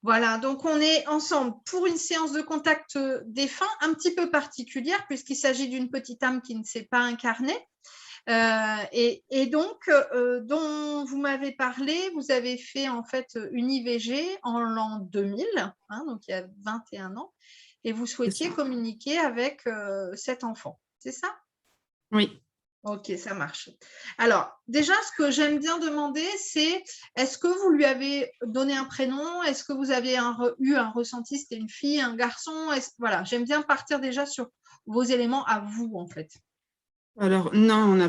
Voilà, donc on est ensemble pour une séance de contact défunt un petit peu particulière puisqu'il s'agit d'une petite âme qui ne s'est pas incarnée. Et donc, dont vous m'avez parlé, vous avez fait en fait une IVG en l'an 2000, hein, donc il y a 21 ans, et vous souhaitiez communiquer avec cet enfant, c'est ça? Oui. Ok, ça marche. Alors, déjà, ce que j'aime bien demander, c'est est-ce que vous lui avez donné un prénom? Est-ce que vous avez eu un ressenti? C'était une fille, un garçon? Voilà, j'aime bien partir déjà sur vos éléments à vous, en fait. Alors, non,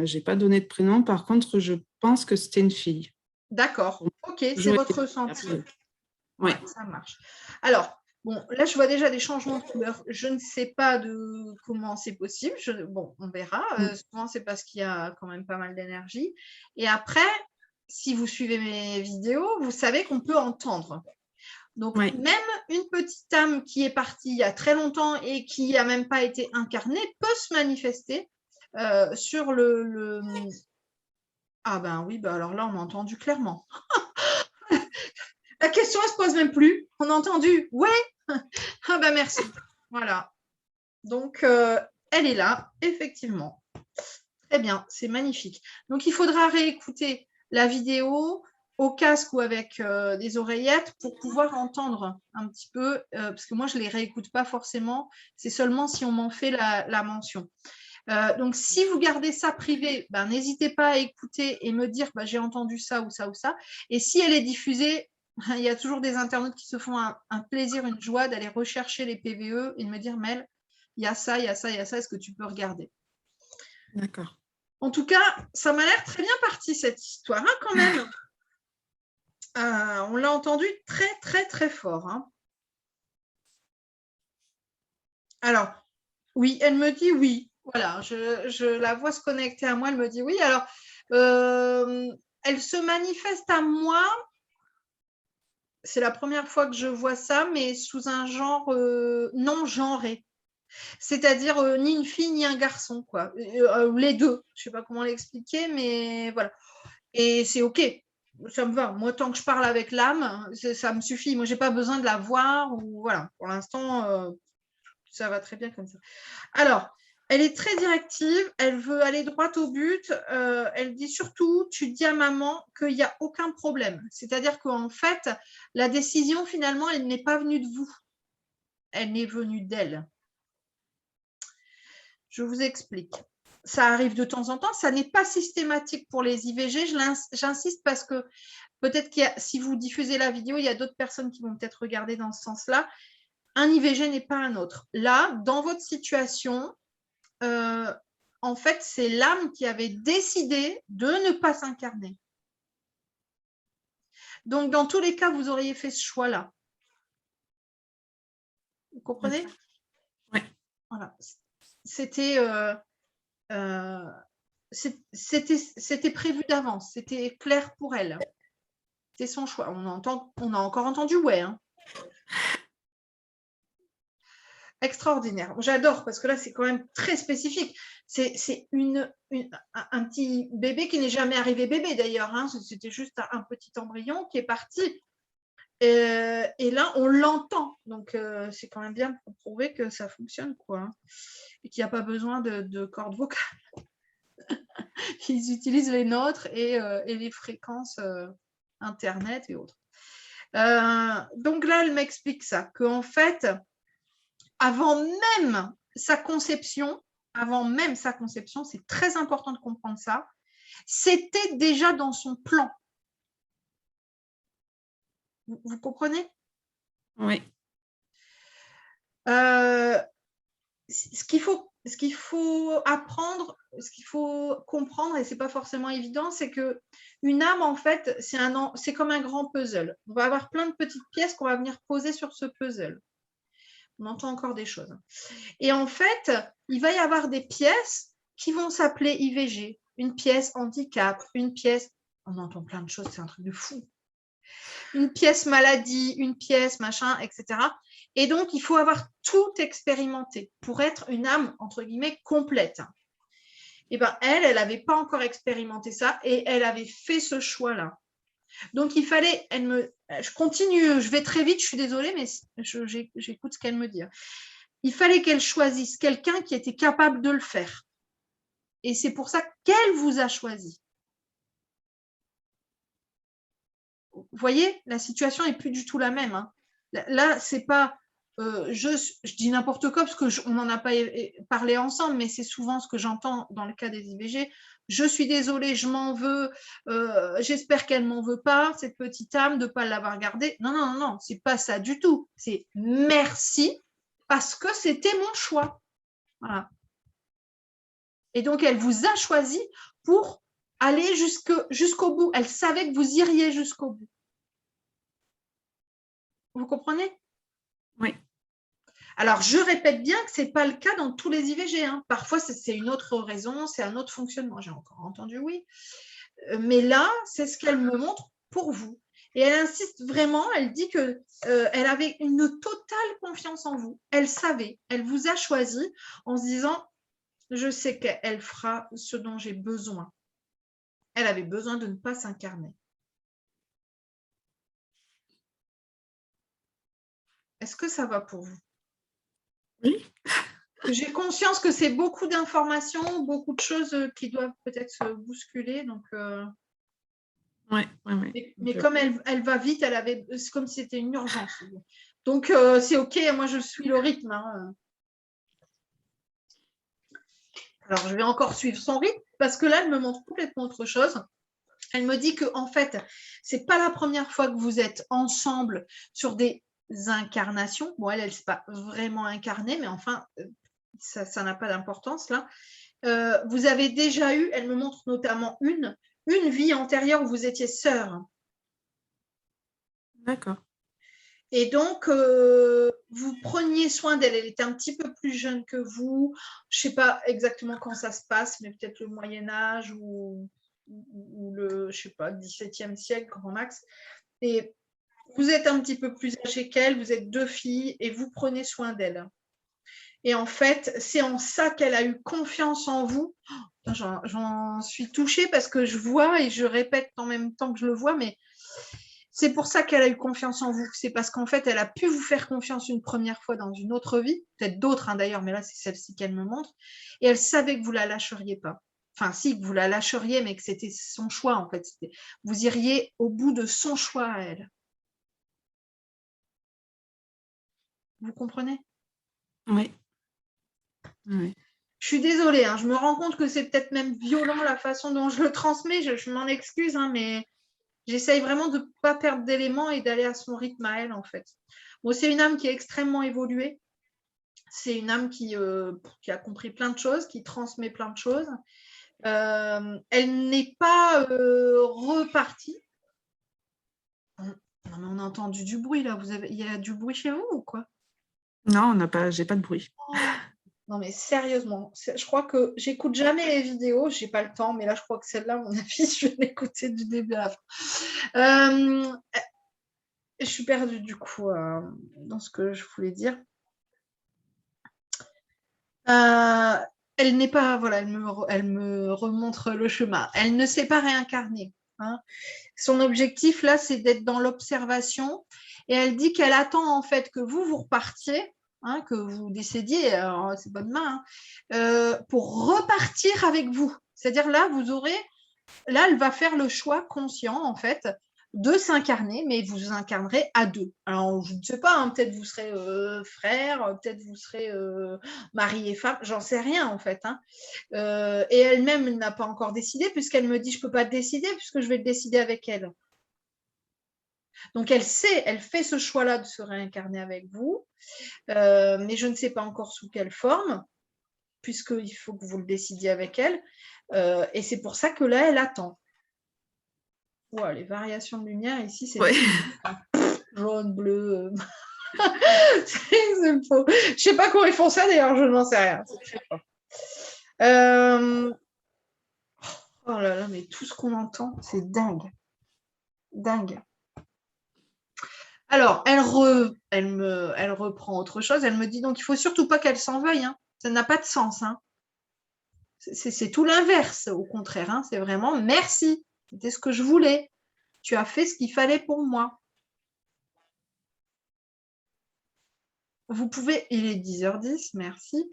j'ai pas donné de prénom. Par contre, je pense que c'était une fille. D'accord. Ok, c'est Toujours été votre ressenti. Oui. Ouais, ça marche. Alors, bon, là, je vois déjà des changements de couleur. Je ne sais pas de comment c'est possible. Bon, on verra. Souvent, c'est parce qu'il y a quand même pas mal d'énergie. Et après, si vous suivez mes vidéos, vous savez qu'on peut entendre. Donc, Oui. même une petite âme qui est partie il y a très longtemps et qui n'a même pas été incarnée peut se manifester sur le... Ah ben oui, ben alors là, on a entendu clairement. La question, elle se pose même plus. On a entendu, ouais. Ah ben merci. Voilà. Donc, elle est là, effectivement. Très bien, c'est magnifique. Donc, il faudra réécouter la vidéo au casque ou avec des oreillettes pour pouvoir entendre un petit peu, parce que moi, je ne les réécoute pas forcément. C'est seulement si on m'en fait la mention. Donc, si vous gardez ça privé, ben, n'hésitez pas à écouter et me dire ben, j'ai entendu ça ou ça ou ça. Et si elle est diffusée, il y a toujours des internautes qui se font un plaisir, une joie d'aller rechercher les PVE et de me dire Mel, il y a ça, il y a ça, il y a ça, est-ce que tu peux regarder? D'accord. En tout cas, ça m'a l'air très bien parti cette histoire, hein, quand même. On l'a entendu très, très, très fort. Hein. Alors, oui, elle me dit oui. Voilà, je la vois se connecter à moi, elle me dit oui. Alors, elle se manifeste à moi. C'est la première fois que je vois ça, mais sous un genre non genré. C'est-à-dire ni une fille ni un garçon, quoi. Les deux. Je ne sais pas comment l'expliquer, mais voilà. Et c'est OK. Ça me va. Moi, tant que je parle avec l'âme, ça me suffit. Moi, je n'ai pas besoin de la voir. Ou voilà. Pour l'instant, ça va très bien comme ça. Alors, elle est très directive, elle veut aller droit au but. Elle dit surtout, tu dis à maman qu'il n'y a aucun problème. C'est-à-dire qu'en fait, la décision, finalement, elle n'est pas venue de vous. Elle est venue d'elle. Je vous explique. Ça arrive de temps en temps, ça n'est pas systématique pour les IVG. J'insiste parce que peut-être que si vous diffusez la vidéo, il y a d'autres personnes qui vont peut-être regarder dans ce sens-là. Un IVG n'est pas un autre. Là, dans votre situation, en fait, c'est l'âme qui avait décidé de ne pas s'incarner. Donc, dans tous les cas, vous auriez fait ce choix-là. Vous comprenez? Oui. Voilà. C'était prévu d'avance. C'était clair pour elle. C'était son choix. On a encore entendu ouais. Hein. Extraordinaire. J'adore parce que là, c'est quand même très spécifique. C'est un petit bébé qui n'est jamais arrivé bébé d'ailleurs. Hein. C'était juste un petit embryon qui est parti. Et là, on l'entend. Donc, c'est quand même bien pour prouver que ça fonctionne, quoi. Hein. Et qu'il n'y a pas besoin de cordes vocales. Ils utilisent les nôtres et les fréquences Internet et autres. Donc là, elle m'explique ça, qu'en fait, avant même sa conception, c'est très important de comprendre ça, c'était déjà dans son plan. Vous comprenez? Oui. Ce qu'il faut apprendre, ce qu'il faut comprendre, et c'est pas forcément évident, c'est que une âme, en fait, c'est comme un grand puzzle. On va avoir plein de petites pièces qu'on va venir poser sur ce puzzle. On entend encore des choses. Et en fait, il va y avoir des pièces qui vont s'appeler IVG. Une pièce handicap, une pièce... On entend plein de choses, c'est un truc de fou. Une pièce maladie, une pièce machin, etc. Et donc, il faut avoir tout expérimenté pour être une âme, entre guillemets, complète. Et bien, elle n'avait pas encore expérimenté ça et elle avait fait ce choix-là. Donc, il fallait, je continue, je vais très vite, je suis désolée, mais j'écoute ce qu'elle me dit. Il fallait qu'elle choisisse quelqu'un qui était capable de le faire. Et c'est pour ça qu'elle vous a choisi. Vous voyez, la situation n'est plus du tout la même. Hein. Là, c'est pas, je dis n'importe quoi parce qu'on n'en a pas parlé ensemble, mais c'est souvent ce que j'entends dans le cas des IVG. Je suis désolée, je m'en veux, j'espère qu'elle m'en veut pas, cette petite âme, de ne pas l'avoir gardée. Non, non, non, non, c'est pas ça du tout. C'est merci parce que c'était mon choix. Voilà. Et donc, elle vous a choisi pour aller jusqu'au bout. Elle savait que vous iriez jusqu'au bout. Vous comprenez? Oui. Alors, je répète bien que ce n'est pas le cas dans tous les IVG. Hein. Parfois, c'est une autre raison, c'est un autre fonctionnement. J'ai encore entendu oui. Mais là, c'est ce qu'elle me montre pour vous. Et elle insiste vraiment, elle dit qu'elle avait une totale confiance en vous. Elle savait, elle vous a choisi en se disant, je sais qu'elle fera ce dont j'ai besoin. Elle avait besoin de ne pas s'incarner. Est-ce que ça va pour vous? Oui. J'ai conscience que c'est beaucoup d'informations, beaucoup de choses qui doivent peut-être se bousculer. Donc, ouais. Mais comme elle va vite, c'est comme si c'était une urgence. Donc, c'est OK, moi, je suis le rythme. Hein. Alors, je vais encore suivre son rythme parce que là, elle me montre complètement autre chose. Elle me dit qu'en fait, ce n'est pas la première fois que vous êtes ensemble sur des incarnations. Bon, elle ne s'est pas vraiment incarnée, mais enfin, ça n'a pas d'importance là. Vous avez déjà eu, elle me montre notamment une vie antérieure où vous étiez sœurs. D'accord. Et donc, vous preniez soin d'elle. Elle était un petit peu plus jeune que vous. Je ne sais pas exactement quand ça se passe, mais peut-être le Moyen-Âge ou le, je sais pas, 17e siècle, grand max. Et vous êtes un petit peu plus âgée qu'elle, vous êtes 2 filles et vous prenez soin d'elle. Et en fait, c'est en ça qu'elle a eu confiance en vous. J'en suis touchée parce que je vois et je répète en même temps que je le vois, mais c'est pour ça qu'elle a eu confiance en vous. C'est parce qu'en fait, elle a pu vous faire confiance une première fois dans une autre vie, peut-être d'autres hein, d'ailleurs, mais là, c'est celle-ci qu'elle me montre. Et elle savait que vous ne la lâcheriez pas. Enfin, si, que vous la lâcheriez, mais que c'était son choix, en fait. Vous iriez au bout de son choix à elle. Vous comprenez? Oui. Oui. Je suis désolée, hein, je me rends compte que c'est peut-être même violent la façon dont je le transmets, je m'en excuse, hein, mais j'essaye vraiment de ne pas perdre d'éléments et d'aller à son rythme à elle, en fait. Bon, c'est une âme qui est extrêmement évoluée. C'est une âme qui a compris plein de choses, qui transmet plein de choses. Elle n'est pas repartie. Non, mais on a entendu du bruit, là. Il y a du bruit chez vous ou quoi? Non, j'ai pas de bruit. Oh. Non, mais sérieusement, je crois que j'écoute jamais les vidéos, j'ai pas le temps, mais là, je crois que celle-là, à mon avis, je vais l'écouter du début à la fin. Je suis perdue, du coup, dans ce que je voulais dire. Elle n'est pas, voilà, elle me remontre le chemin. Elle ne s'est pas réincarnée. Hein. Son objectif, là, c'est d'être dans l'observation. Et elle dit qu'elle attend, en fait, que vous repartiez, hein, que vous décédiez, c'est pas demain, hein, pour repartir avec vous. C'est-à-dire, là, elle va faire le choix conscient, en fait, de s'incarner, mais vous incarnerez à 2. Alors, je ne sais pas, hein, peut-être vous serez frère, peut-être vous serez mari et femme, j'en sais rien, en fait. Hein. Et elle-même n'a pas encore décidé, puisqu'elle me dit, je ne peux pas décider, puisque je vais le décider avec elle. Donc, elle sait, elle fait ce choix-là de se réincarner avec vous, mais je ne sais pas encore sous quelle forme, puisqu'il faut que vous le décidiez avec elle. Et c'est pour ça que là, elle attend. Ouais, les variations de lumière ici, c'est jaune, bleu. C'est faux. Je sais pas comment ils font ça d'ailleurs, je n'en sais rien. Oh là là, mais tout ce qu'on entend, c'est dingue. Dingue. Alors, elle reprend autre chose. Elle me dit donc, il faut surtout pas qu'elle s'en veuille. Hein. Ça n'a pas de sens. Hein. C'est tout l'inverse, au contraire. Hein. C'est vraiment merci. C'était ce que je voulais. Tu as fait ce qu'il fallait pour moi. Vous pouvez, il est 10h10, merci.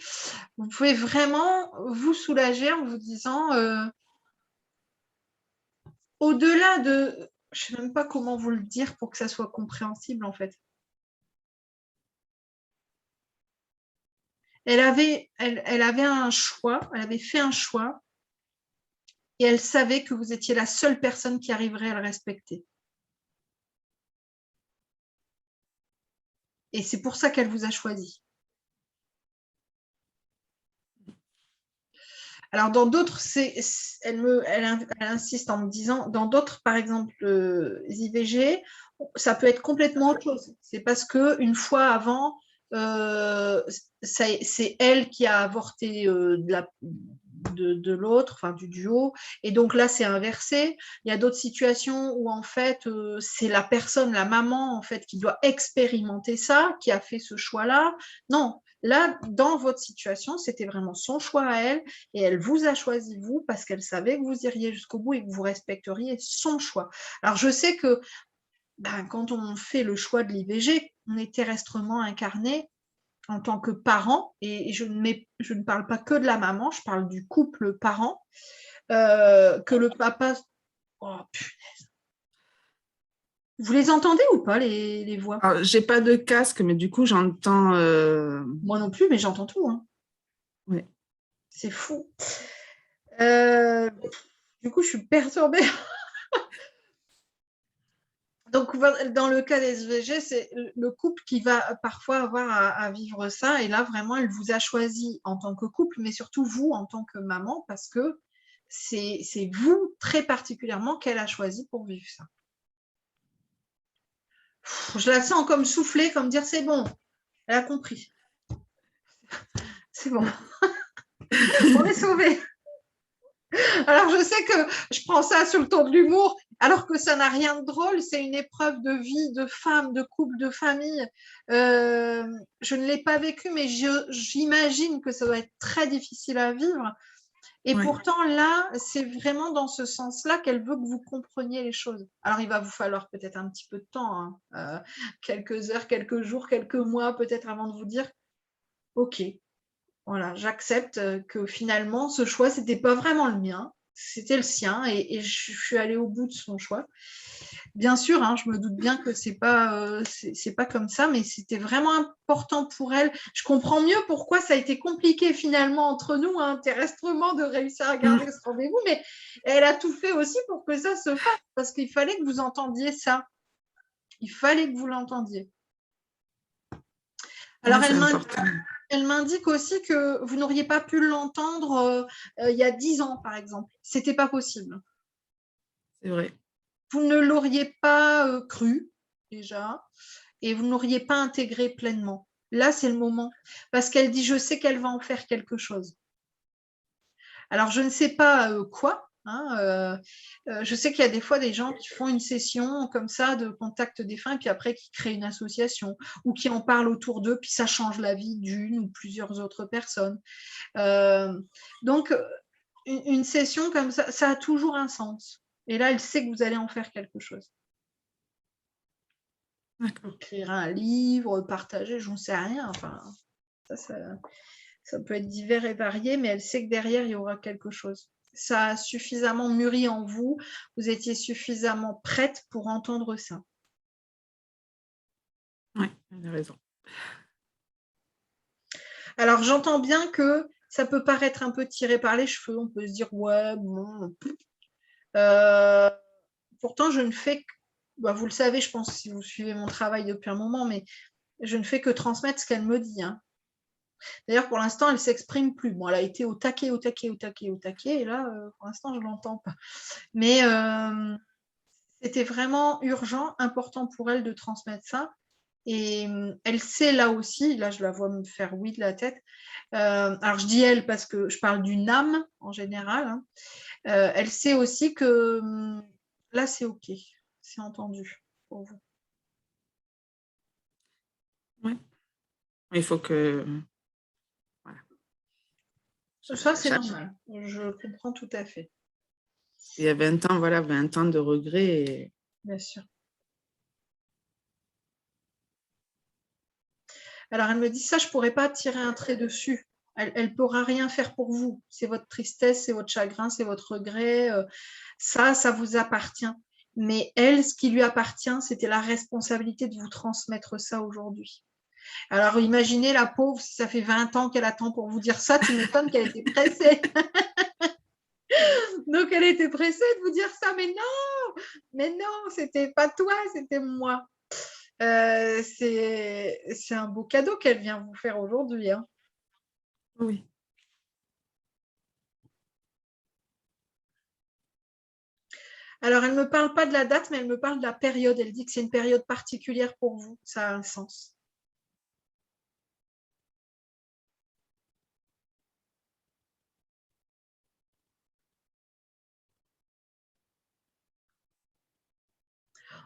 Vous pouvez vraiment vous soulager en vous disant, au-delà de, je ne sais même pas comment vous le dire pour que ça soit compréhensible en fait. Elle avait un choix, elle avait fait un choix et elle savait que vous étiez la seule personne qui arriverait à le respecter. Et c'est pour ça qu'elle vous a choisi. Alors, dans d'autres, elle insiste en me disant, dans d'autres, par exemple, IVG, ça peut être complètement autre chose. C'est parce qu'une fois avant, c'est elle qui a avorté de l'autre, enfin du duo, et donc là c'est inversé. Il y a d'autres situations où en fait c'est la personne, la maman en fait, qui doit expérimenter ça, qui a fait ce choix-là. Non, là dans votre situation, c'était vraiment son choix à elle, et elle vous a choisi vous parce qu'elle savait que vous iriez jusqu'au bout et que vous respecteriez son choix. Alors je sais que quand on fait le choix de l'IVG, on est terrestrement incarné en tant que parent, et je ne parle pas que de la maman, je parle du couple parent, que le papa... Oh, punaise. Vous les entendez ou pas, les voix? J'ai pas de casque, mais du coup, j'entends... Moi non plus, mais j'entends tout. Hein. Ouais. C'est fou. Du coup, je suis perturbée. Donc, dans le cas des SVG, c'est le couple qui va parfois avoir à vivre ça. Et là, vraiment, elle vous a choisi en tant que couple, mais surtout vous en tant que maman, parce que c'est vous très particulièrement qu'elle a choisi pour vivre ça. Je la sens comme souffler, comme dire c'est bon, elle a compris. C'est bon. On est sauvés. Alors, je sais que je prends ça sur le ton de l'humour, alors que ça n'a rien de drôle. C'est une épreuve de vie, de femme, de couple, de famille. Je ne l'ai pas vécu, mais j'imagine que ça doit être très difficile à vivre. Et Ouais. pourtant, là, c'est vraiment dans ce sens-là qu'elle veut que vous compreniez les choses. Alors, il va vous falloir peut-être un petit peu de temps, hein, quelques heures, quelques jours, quelques mois, peut-être avant de vous dire, OK, voilà, j'accepte que finalement, ce choix, c'était pas vraiment le mien, c'était le sien, et je suis allée au bout de son choix. Bien sûr, hein, je me doute bien que c'est pas comme ça, mais c'était vraiment important pour elle. Je comprends mieux pourquoi ça a été compliqué finalement entre nous, hein, terrestrement, de réussir à garder ce rendez-vous, mais elle a tout fait aussi pour que ça se fasse, parce qu'il fallait que vous entendiez ça. Il fallait que vous l'entendiez. Alors, elle m'indique aussi que vous n'auriez pas pu l'entendre il y a 10 ans, par exemple. C'était pas possible. C'est vrai. Vous ne l'auriez pas cru, déjà, et vous ne l'auriez pas intégré pleinement. Là, c'est le moment. Parce qu'elle dit, je sais qu'elle va en faire quelque chose. Alors, je ne sais pas quoi. Hein, je sais qu'il y a des fois des gens qui font une session comme ça de contact défunt, et puis après qui créent une association ou qui en parlent autour d'eux, puis ça change la vie d'une ou plusieurs autres personnes. Donc, une session comme ça, ça a toujours un sens. Et là, elle sait que vous allez en faire quelque chose. Écrire un livre, partager, j'en sais rien. Enfin, ça peut être divers et varié, mais elle sait que derrière, il y aura quelque chose. Ça a suffisamment mûri en vous, vous étiez suffisamment prête pour entendre ça. Oui, elle a raison. Alors, j'entends bien que ça peut paraître un peu tiré par les cheveux, on peut se dire, ouais, bon. Pourtant, je ne fais que, vous le savez, je pense, si vous suivez mon travail depuis un moment, mais je ne fais que transmettre ce qu'elle me dit. Hein. D'ailleurs, pour l'instant, elle ne s'exprime plus. Bon, elle a été au taquet, et là, pour l'instant, je ne l'entends pas. Mais c'était vraiment urgent, important pour elle de transmettre ça. Et elle sait là aussi, là je la vois me faire oui de la tête. Alors je dis elle parce que je parle d'une âme en général. Hein. Elle sait aussi que là c'est OK, c'est entendu pour vous. Oui. Il faut que... Voilà. Ça c'est normal, je comprends tout à fait. Il y a 20 ans, voilà, 20 ans de regrets. bien sûr. Alors, elle me dit ça, je ne pourrais pas tirer un trait dessus. Elle ne pourra rien faire pour vous. C'est votre tristesse, c'est votre chagrin, c'est votre regret. Ça vous appartient. Mais elle, ce qui lui appartient, c'était la responsabilité de vous transmettre ça aujourd'hui. Alors, imaginez la pauvre, si ça fait 20 ans qu'elle attend pour vous dire ça, tu m'étonnes qu'elle était pressée. Donc, elle était pressée de vous dire ça, mais non, c'était pas toi, c'était moi. C'est un beau cadeau qu'elle vient vous faire aujourd'hui. Hein. Oui. Alors, elle ne me parle pas de la date, mais elle me parle de la période. Elle dit que c'est une période particulière pour vous. Ça a un sens.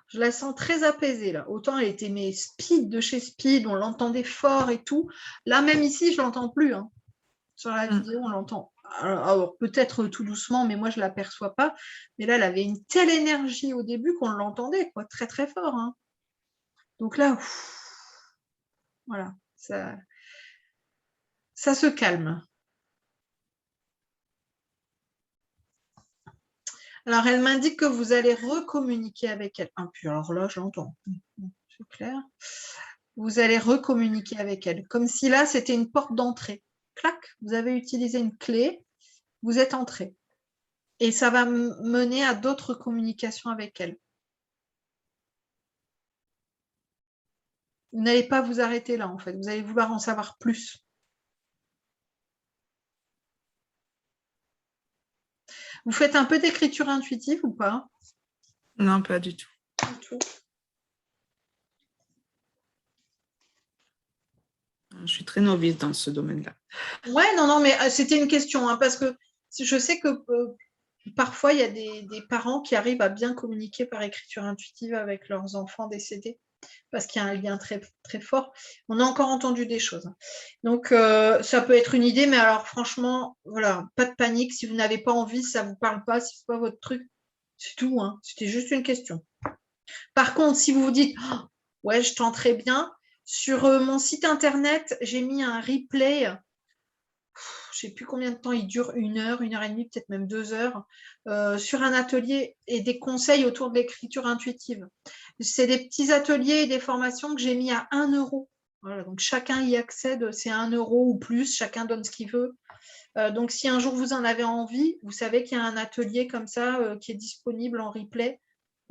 Je la sens très apaisée là. Autant elle était mais speed de chez Speed, on l'entendait fort et tout. Là, même ici, je ne l'entends plus. Hein. Sur la vidéo, on l'entend. Alors peut-être tout doucement, mais moi, je ne l'aperçois pas. Mais là, elle avait une telle énergie au début qu'on l'entendait, quoi, très, très fort. Hein. Donc là, voilà, ça se calme. Alors, elle m'indique que vous allez recommuniquer avec elle. Ah, puis alors là, je l'entends. C'est clair. Vous allez recommuniquer avec elle. Comme si là, c'était une porte d'entrée. Clac, vous avez utilisé une clé, vous êtes entré. Et ça va mener à d'autres communications avec elle. Vous n'allez pas vous arrêter là, en fait. Vous allez vouloir en savoir plus. Vous faites un peu d'écriture intuitive ou pas? Non, pas du tout. Du tout. Je suis très novice dans ce domaine-là. Ouais, non, mais c'était une question, hein, parce que je sais que parfois, il y a des parents qui arrivent à bien communiquer par écriture intuitive avec leurs enfants décédés, parce qu'il y a un lien très, très fort. On a encore entendu des choses. Donc, ça peut être une idée, mais alors franchement, voilà, pas de panique. Si vous n'avez pas envie, si ça ne vous parle pas, si ce n'est pas votre truc, c'est tout. Hein. C'était juste une question. Par contre, si vous vous dites, oh, ouais, je tenterai bien, sur mon site internet, j'ai mis un replay. Je ne sais plus combien de temps il dure, 1 heure, 1 heure et demie, peut-être même 2 heures, sur un atelier et des conseils autour de l'écriture intuitive. C'est des petits ateliers et des formations que j'ai mis à 1 euro. Voilà, donc chacun y accède, c'est 1 euro ou plus, chacun donne ce qu'il veut. Donc si un jour vous en avez envie, vous savez qu'il y a un atelier comme ça qui est disponible en replay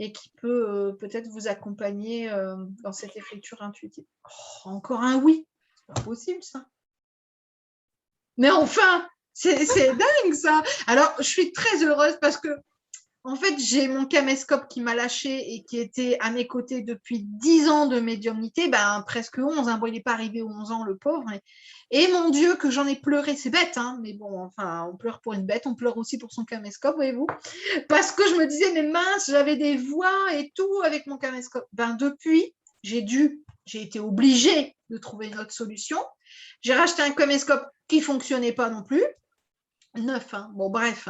et qui peut peut-être vous accompagner dans cette écriture intuitive. Oh, encore un oui, c'est pas possible ça. Mais enfin, c'est dingue ça. Alors, je suis très heureuse parce que, en fait, j'ai mon caméscope qui m'a lâché et qui était à mes côtés depuis 10 ans de médiumnité, ben, presque 11. Hein. Bon, il n'est pas arrivé aux 11 ans, le pauvre. Et mon Dieu, que j'en ai pleuré. C'est bête, hein, mais bon, enfin, on pleure pour une bête, on pleure aussi pour son caméscope, voyez-vous. Parce que je me disais, mais mince, j'avais des voix et tout avec mon caméscope. Ben, depuis, j'ai été obligée de trouver une autre solution. J'ai racheté un caméscope qui ne fonctionnait pas non plus. Neuf, hein. Bon, bref.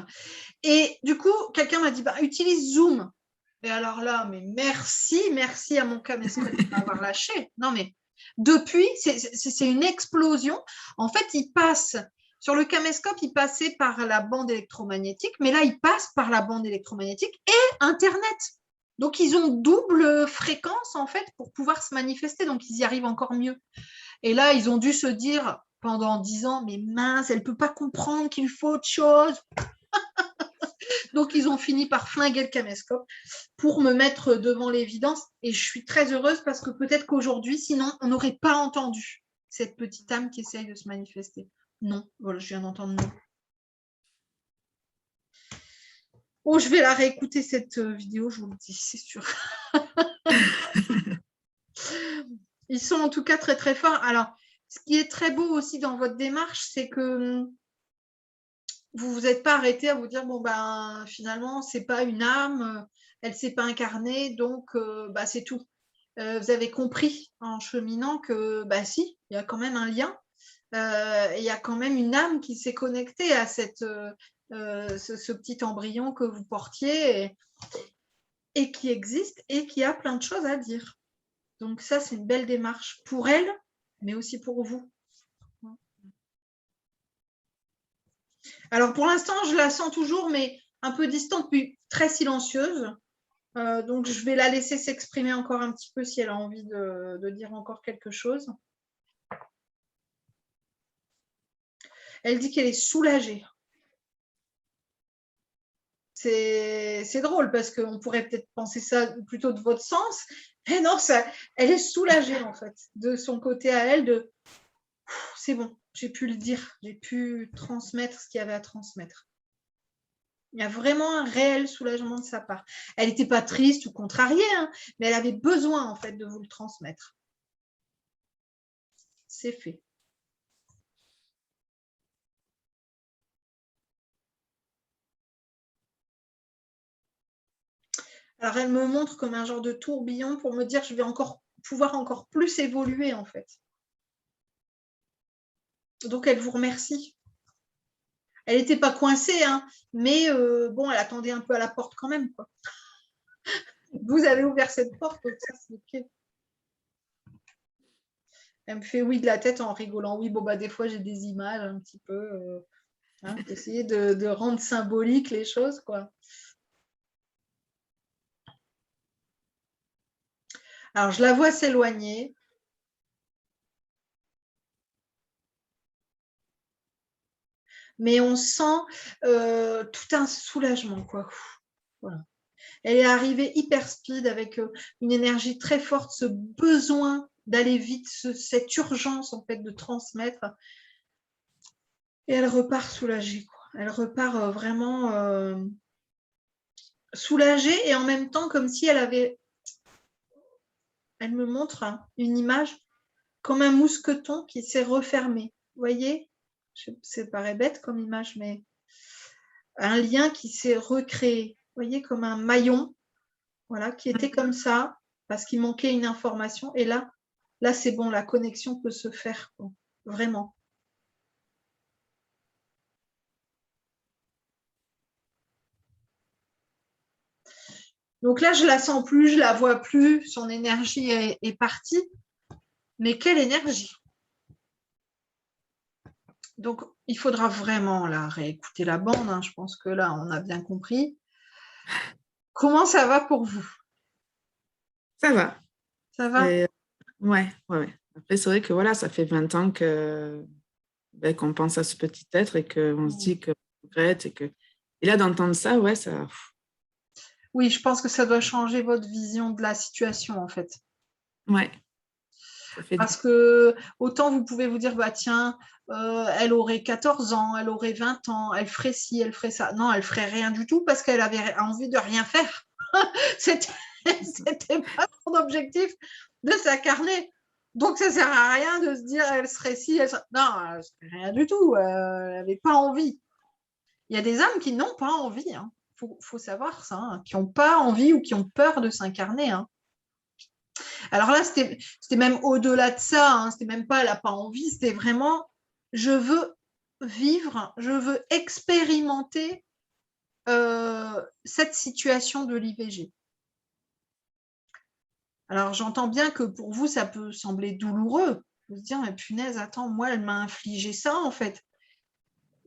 Et du coup, quelqu'un m'a dit, bah, utilise Zoom. Et alors là, mais merci à mon caméscope de m'avoir lâché. Non, mais depuis, c'est une explosion. En fait, il passe, sur le caméscope, il passait par la bande électromagnétique, mais là, il passe par la bande électromagnétique et Internet. Donc, ils ont double fréquence, en fait, pour pouvoir se manifester. Donc, ils y arrivent encore mieux. Et là, ils ont dû se dire pendant 10 ans, mais mince, elle ne peut pas comprendre qu'il faut autre chose. Donc, ils ont fini par flinguer le caméscope pour me mettre devant l'évidence. Et je suis très heureuse parce que peut-être qu'aujourd'hui, sinon, on n'aurait pas entendu cette petite âme qui essaye de se manifester. Non, voilà, je viens d'entendre non. Oh, je vais la réécouter cette vidéo, je vous le dis, c'est sûr. Ils sont en tout cas très, très forts. Alors, ce qui est très beau aussi dans votre démarche, c'est que vous vous êtes pas arrêté à vous dire bon ben finalement c'est pas une âme, elle s'est pas incarnée donc bah, c'est tout. Vous avez compris en cheminant que bah si, il y a quand même un lien, il y a quand même une âme qui s'est connectée à ce petit embryon que vous portiez. et qui existe et qui a plein de choses à dire. Donc ça, c'est une belle démarche pour elle, mais aussi pour vous. Alors pour l'instant, je la sens toujours, mais un peu distante, puis très silencieuse. Donc je vais la laisser s'exprimer encore un petit peu si elle a envie de dire encore quelque chose. Elle dit qu'elle est soulagée. C'est drôle parce qu'on pourrait peut-être penser ça plutôt de votre sens, mais non, elle est soulagée en fait de son côté à elle de c'est bon, j'ai pu le dire, j'ai pu transmettre ce qu'il y avait à transmettre. Il y a vraiment un réel soulagement de sa part. Elle n'était pas triste ou contrariée, hein, mais elle avait besoin en fait de vous le transmettre. C'est fait. Alors elle me montre comme un genre de tourbillon pour me dire que je vais pouvoir encore plus évoluer en fait. Donc elle vous remercie. Elle n'était pas coincée, hein, mais bon, elle attendait un peu à la porte quand même, quoi. Vous avez ouvert cette porte, donc ça c'est ok. Elle me fait oui de la tête en rigolant. Oui, bon bah des fois j'ai des images un petit peu, hein, essayer de rendre symbolique les choses, quoi. Alors je la vois s'éloigner. Mais on sent tout un soulagement, quoi. Voilà. Elle est arrivée hyper speed avec une énergie très forte, ce besoin d'aller vite, cette urgence en fait de transmettre. Et elle repart soulagée, quoi. Elle repart vraiment soulagée et en même temps comme si elle avait. Elle me montre une image comme un mousqueton qui s'est refermé. Vous voyez, ça paraît bête comme image, mais un lien qui s'est recréé. Vous voyez, comme un maillon. Voilà, qui était comme ça, parce qu'il manquait une information. Et là c'est bon, la connexion peut se faire, quoi. Vraiment. Donc là, je la sens plus, je la vois plus, son énergie est partie. Mais quelle énergie! Donc, il faudra vraiment là réécouter la bande, hein. Je pense que là, on a bien compris. Comment ça va pour vous? Ça va. Ça va? Ouais. Après, c'est vrai que voilà, ça fait 20 ans qu'on pense à ce petit être et qu'on se dit qu'on regrette. Et là, d'entendre ça, ouais, ça. Oui, je pense que ça doit changer votre vision de la situation, en fait. Ouais. Parce que autant vous pouvez vous dire, bah tiens, elle aurait 14 ans, elle aurait 20 ans, elle ferait ci, elle ferait ça. Non, elle ferait rien du tout parce qu'elle avait envie de rien faire. C'était pas son objectif de s'incarner. Donc ça sert à rien de se dire, elle serait ci, elle serait. Non, elle serait rien du tout. Elle n'avait pas envie. Il y a des âmes qui n'ont pas envie. Hein. Faut savoir ça, hein, qui n'ont pas envie ou qui ont peur de s'incarner. Hein. Alors là, c'était même au-delà de ça, hein, c'était même pas elle n'a pas envie, c'était vraiment je veux vivre, je veux expérimenter cette situation de l'IVG. Alors j'entends bien que pour vous, ça peut sembler douloureux. Vous se dire, mais punaise, attends, moi, elle m'a infligé ça en fait.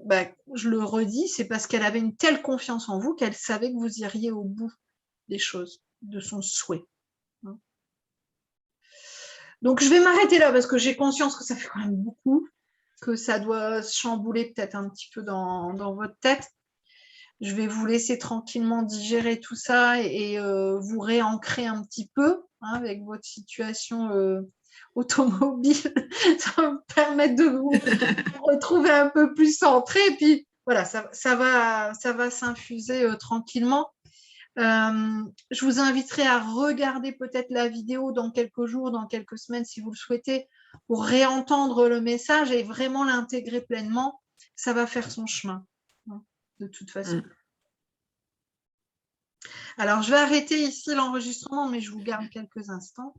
Ben, je le redis, c'est parce qu'elle avait une telle confiance en vous qu'elle savait que vous iriez au bout des choses, de son souhait. Donc je vais m'arrêter là parce que j'ai conscience que ça fait quand même beaucoup, que ça doit se chambouler peut-être un petit peu dans votre tête. Je vais vous laisser tranquillement digérer tout ça et vous réancrer un petit peu hein, avec votre situation automobile. Ça va me permettre de vous retrouver un peu plus centré. Et puis voilà, ça va s'infuser tranquillement. Je vous inviterai à regarder peut-être la vidéo dans quelques jours, dans quelques semaines, si vous le souhaitez, pour réentendre le message et vraiment l'intégrer pleinement. Ça va faire son chemin, hein, de toute façon. Alors, je vais arrêter ici l'enregistrement, mais je vous garde quelques instants.